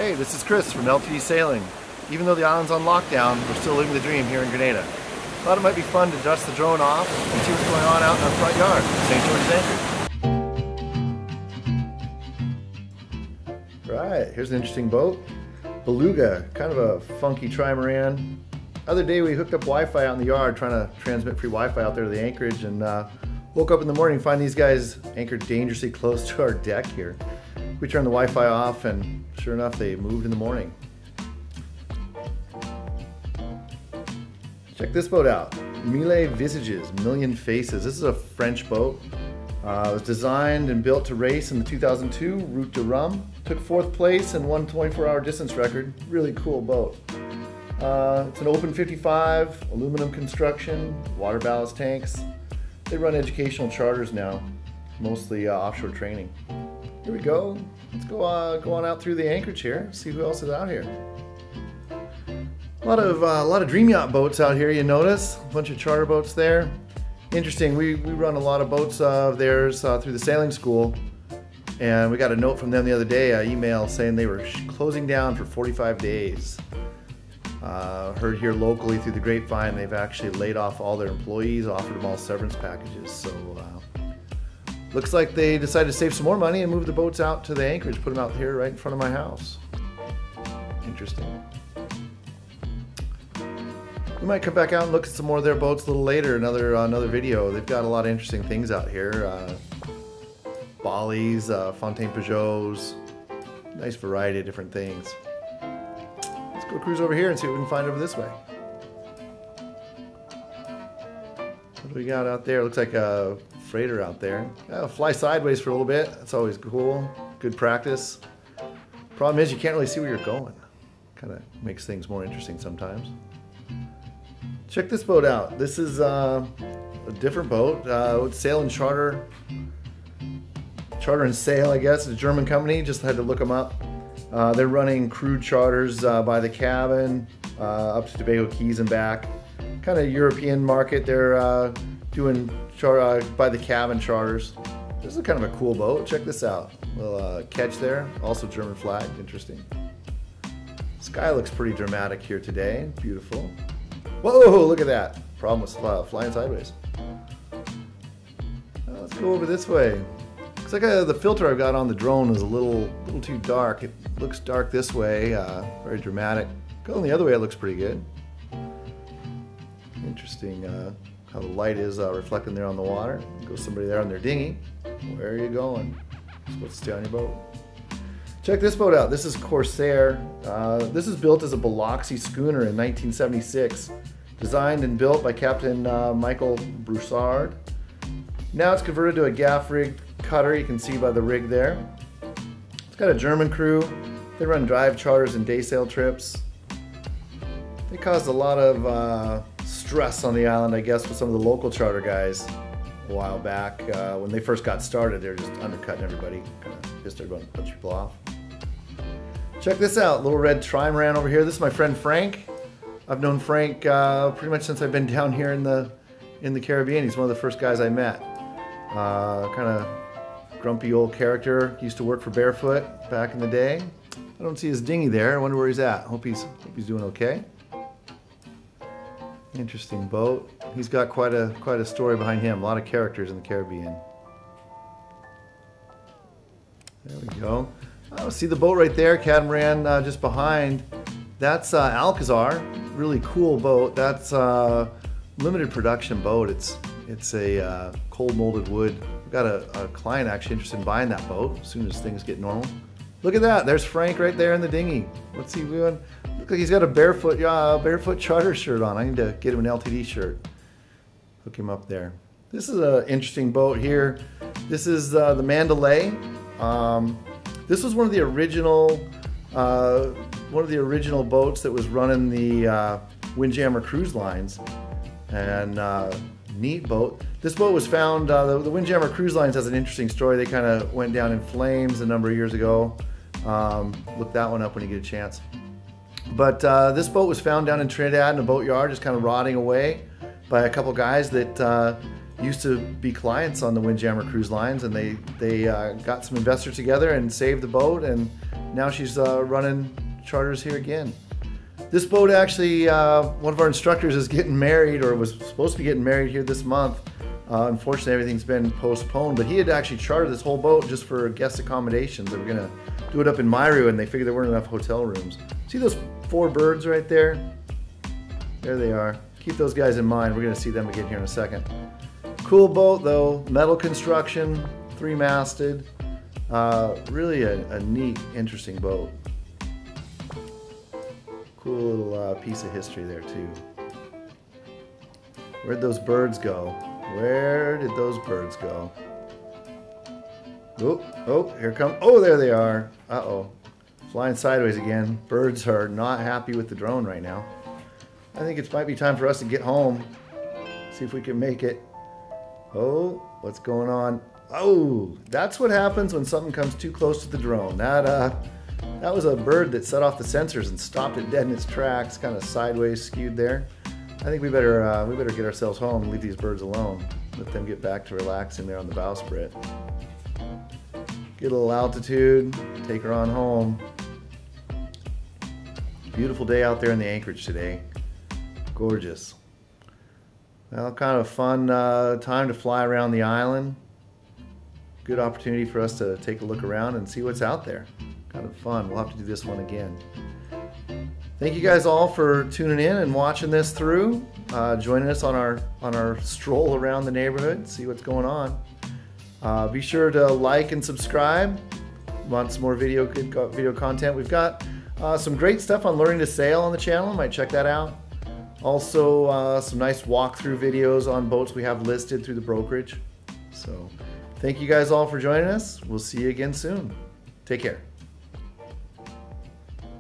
Hey, this is Chris from LTD Sailing. Even though the island's on lockdown, we're still living the dream here in Grenada. Thought it might be fun to dust the drone off and see what's going on out in our front yard, St. George's Anchorage. Right, here's an interesting boat. Beluga, kind of a funky trimaran. Other day we hooked up Wi-Fi out in the yard trying to transmit free Wi-Fi out there to the Anchorage, and woke up in the morning and find these guys anchored dangerously close to our deck here. We turned the Wi-Fi off and sure enough they moved in the morning. Check this boat out. Mille Visages, Million Faces. This is a French boat. It was designed and built to race in the 2002 Route de Rhum. Took 4th place and won 24-hour distance record. Really cool boat. It's an open 55, aluminum construction, water ballast tanks. They run educational charters now, mostly offshore training. Here we go. Let's go on out through the Anchorage here. See who else is out here. A lot of dream yacht boats out here. You notice a bunch of charter boats there. Interesting. We run a lot of boats of theirs through the sailing school, and we got a note from them the other day, an email saying they were closing down for 45 days. Heard here locally through the grapevine they've actually laid off all their employees, offered them all severance packages. So looks like they decided to save some more money and move the boats out to the Anchorage, put them out here right in front of my house. Interesting. We might come back out and look at some more of their boats a little later, another video. They've got a lot of interesting things out here. Bollies, Fontaine Pajots, nice variety of different things. Let's go cruise over here and see what we can find over this way. What do we got out there? Looks like a freighter out there. Fly sideways for a little bit. That's always cool. Good practice. Problem is you can't really see where you're going. Kind of makes things more interesting sometimes. Check this boat out. This is a different boat. It's Sail and Charter. Charter and Sail, I guess. It's a German company. Just had to look them up. They're running crude charters by the cabin up to Tobago Keys and back. Kind of European market. They're doing by the cabin charters. This is kind of a cool boat. Check this out. Little ketch there. Also German flag. Interesting. Sky looks pretty dramatic here today. Beautiful. Whoa! Look at that. Problem with flying sideways. Let's go over this way. Looks like the filter I've got on the drone is a little too dark. It looks dark this way. Very dramatic. Going the other way, it looks pretty good. Interesting how the light is reflecting there on the water. Goes somebody there on their dinghy. Where are you going? You're supposed to stay on your boat. Check this boat out. This is Corsair. This is built as a Biloxi schooner in 1976. Designed and built by Captain Michael Broussard. Now it's converted to a gaff-rigged cutter. You can see by the rig there. It's got a German crew. They run drive charters and day sail trips. They caused a lot of stress on the island, I guess, with some of the local charter guys a while back. When they first got started, they were just undercutting everybody. Kind of pissed everyone, bunch of people off. Check this out, little red trimaran over here. This is my friend Frank. I've known Frank pretty much since I've been down here in the Caribbean. He's one of the first guys I met. Kind of grumpy old character. He used to work for Barefoot back in the day. I don't see his dinghy there. I wonder where he's at. Hope he's doing okay. Interesting boat. He's got quite a story behind him. A lot of characters in the Caribbean. There we go. Oh, see the boat right there, Catamaran, just behind. That's Alcazar. Really cool boat. That's limited production boat. It's a cold molded wood. We've got a client actually interested in buying that boat as soon as things get normal. Look at that. There's Frank right there in the dinghy. What's he doing? Looks like he's got a barefoot charter shirt on. I need to get him an LTD shirt. Hook him up there. This is an interesting boat here. This is the Mandalay. This was one of the original boats that was running the Windjammer cruise lines, and neat boat. This boat was found. The Windjammer Cruise Lines has an interesting story. They kind of went down in flames a number of years ago. Look that one up when you get a chance. But this boat was found down in Trinidad in a boatyard, just kind of rotting away by a couple guys that used to be clients on the Windjammer Cruise Lines, and they got some investors together and saved the boat and now she's running charters here again. This boat actually, one of our instructors is getting married, or was supposed to be getting married here this month. Unfortunately, everything's been postponed, but he had actually chartered this whole boat just for guest accommodations. They were gonna do it up in Mairu, and they figured there weren't enough hotel rooms. See those 4 birds right there? There they are. Keep those guys in mind. We're gonna see them again here in a second. Cool boat though, metal construction, 3-masted. Really a neat, interesting boat. Cool little piece of history there too. Where'd those birds go? Where did those birds go? Oh, here come. Oh, there they are. Uh-oh. Flying sideways again. Birds are not happy with the drone right now. I think it might be time for us to get home. See if we can make it. Oh, what's going on? Oh, that's what happens when something comes too close to the drone. That was a bird that set off the sensors and stopped it dead in its tracks, kind of sideways skewed there. I think we better get ourselves home and leave these birds alone. Let them get back to relaxing there on the bowsprit. Get a little altitude, take her on home. Beautiful day out there in the Anchorage today. Gorgeous. Well, kind of a fun time to fly around the island. Good opportunity for us to take a look around and see what's out there. Kind of fun. We'll have to do this one again. Thank you guys all for tuning in and watching this through, joining us on our stroll around the neighborhood, see what's going on. Be sure to like and subscribe. Want some more video content? We've got some great stuff on learning to sail on the channel. Might check that out. Also, some nice walkthrough videos on boats we have listed through the brokerage. So, thank you guys all for joining us. We'll see you again soon. Take care.